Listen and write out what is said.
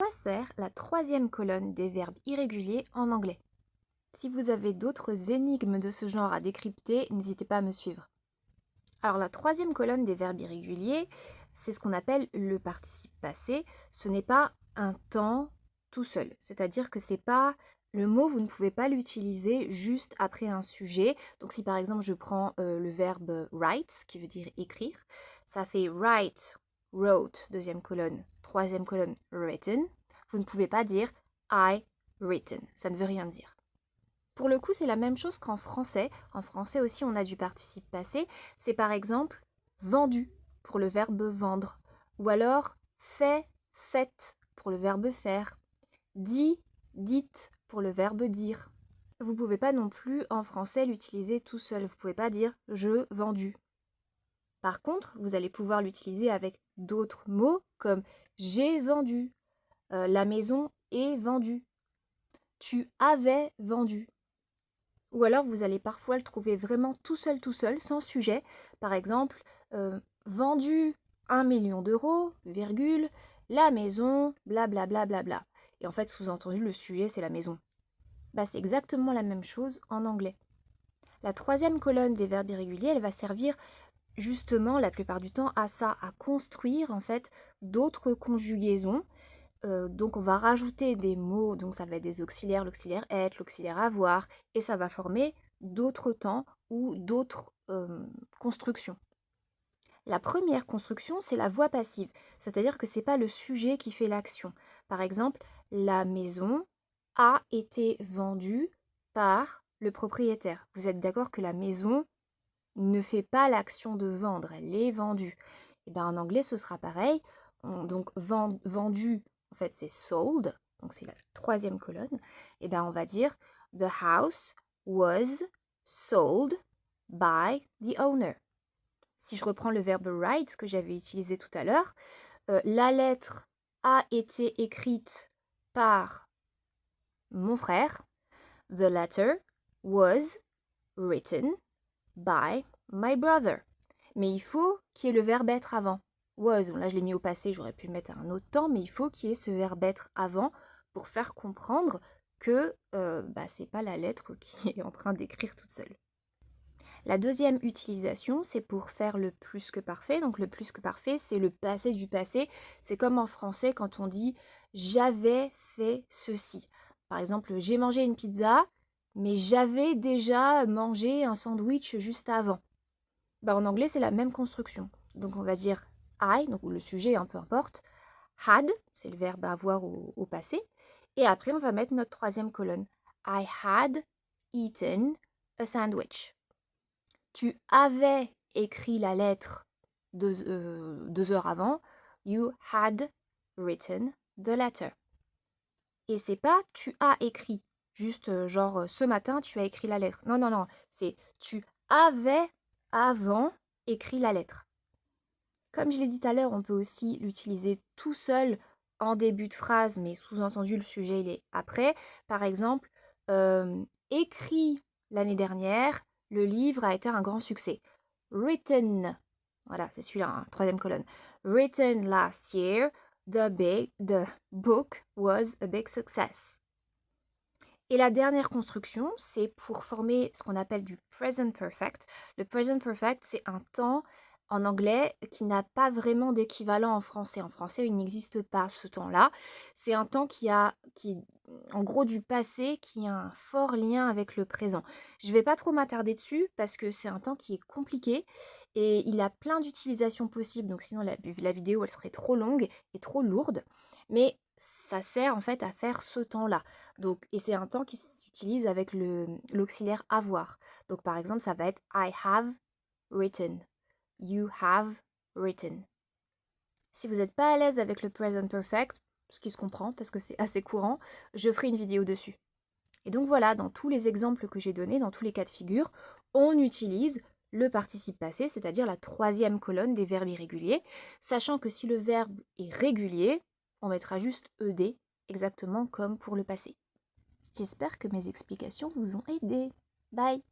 À quoi sert la troisième colonne des verbes irréguliers en anglais? Si vous avez d'autres énigmes de ce genre à décrypter, n'hésitez pas à me suivre. Alors la troisième colonne des verbes irréguliers, c'est ce qu'on appelle le participe passé. Ce n'est pas un temps tout seul. C'est-à-dire que c'est pas le mot, vous ne pouvez pas l'utiliser juste après un sujet. Donc si par exemple je prends le verbe write, qui veut dire écrire, ça fait write, wrote, deuxième colonne, troisième colonne, written. Vous ne pouvez pas dire I written. Ça ne veut rien dire. Pour le coup, c'est la même chose qu'en français. En français aussi, on a du participe passé. C'est par exemple vendu pour le verbe vendre. Ou alors fait, faites pour le verbe faire. Dit, dites pour le verbe dire. Vous ne pouvez pas non plus en français l'utiliser tout seul. Vous ne pouvez pas dire je vendu. Par contre, vous allez pouvoir l'utiliser avec d'autres mots comme j'ai vendu, la maison est vendue, tu avais vendu. Ou alors vous allez parfois le trouver vraiment tout seul, sans sujet. Par exemple, vendu 1 million d'euros, virgule, la maison, blablabla. Bla, bla, bla. Et en fait, sous-entendu, le sujet, c'est la maison. Bah, c'est exactement la même chose en anglais. La troisième colonne des verbes irréguliers, elle va servir justement la plupart du temps à ça, à construire en fait d'autres conjugaisons. Donc on va rajouter des mots, donc ça va être des auxiliaires, l'auxiliaire être, l'auxiliaire avoir, et ça va former d'autres temps ou d'autres constructions. La première construction, c'est la voix passive, c'est-à-dire que c'est pas le sujet qui fait l'action. Par exemple, la maison a été vendue par le propriétaire. Vous êtes d'accord que la maison ne fait pas l'action de vendre, elle est vendue. Et bien en anglais, ce sera pareil. Donc vendu, en fait, c'est sold, donc c'est la troisième colonne. Et bien on va dire the house was sold by the owner. Si je reprends le verbe write que j'avais utilisé tout à l'heure, la lettre a été écrite par mon frère. The letter was written by my brother. Mais il faut qu'il y ait le verbe être avant. Was, là je l'ai mis au passé, j'aurais pu mettre un autre temps, mais il faut qu'il y ait ce verbe être avant pour faire comprendre que c'est pas la lettre qui est en train d'écrire toute seule. La deuxième utilisation, c'est pour faire le plus que parfait. Donc le plus que parfait, c'est le passé du passé. C'est comme en français quand on dit j'avais fait ceci. Par exemple, j'ai mangé une pizza, mais j'avais déjà mangé un sandwich juste avant. En anglais, c'est la même construction. Donc on va dire I, donc le sujet, peu importe. Had, c'est le verbe avoir au passé. Et après, on va mettre notre troisième colonne. I had eaten a sandwich. Tu avais écrit la lettre 2 heures avant. You had written the letter. Et c'est pas tu as écrit. Juste genre ce matin, tu as écrit la lettre. Non, non, non. C'est tu avais avant écrit la lettre. Comme je l'ai dit tout à l'heure, on peut aussi l'utiliser tout seul en début de phrase, mais sous-entendu, le sujet, il est après. Par exemple, écrit l'année dernière, le livre a été un grand succès. Written, voilà, c'est celui-là, hein, troisième colonne. Written last year, the book was a big success. Et la dernière construction, c'est pour former ce qu'on appelle du present perfect. Le present perfect, c'est un temps en anglais qui n'a pas vraiment d'équivalent en français. En français, il n'existe pas ce temps-là. C'est un temps en gros, du passé, qui a un fort lien avec le présent. Je ne vais pas trop m'attarder dessus parce que c'est un temps qui est compliqué et il a plein d'utilisations possibles. Donc sinon, la vidéo, elle serait trop longue et trop lourde. Mais ça sert en fait à faire ce temps-là. Donc, et c'est un temps qui s'utilise avec l'auxiliaire avoir. Donc par exemple, ça va être I have written. You have written. Si vous n'êtes pas à l'aise avec le present perfect, ce qui se comprend parce que c'est assez courant, je ferai une vidéo dessus. Et donc voilà, dans tous les exemples que j'ai donnés, dans tous les cas de figure, on utilise le participe passé, c'est-à-dire la troisième colonne des verbes irréguliers, sachant que si le verbe est régulier, on mettra juste ed, exactement comme pour le passé. J'espère que mes explications vous ont aidé. Bye!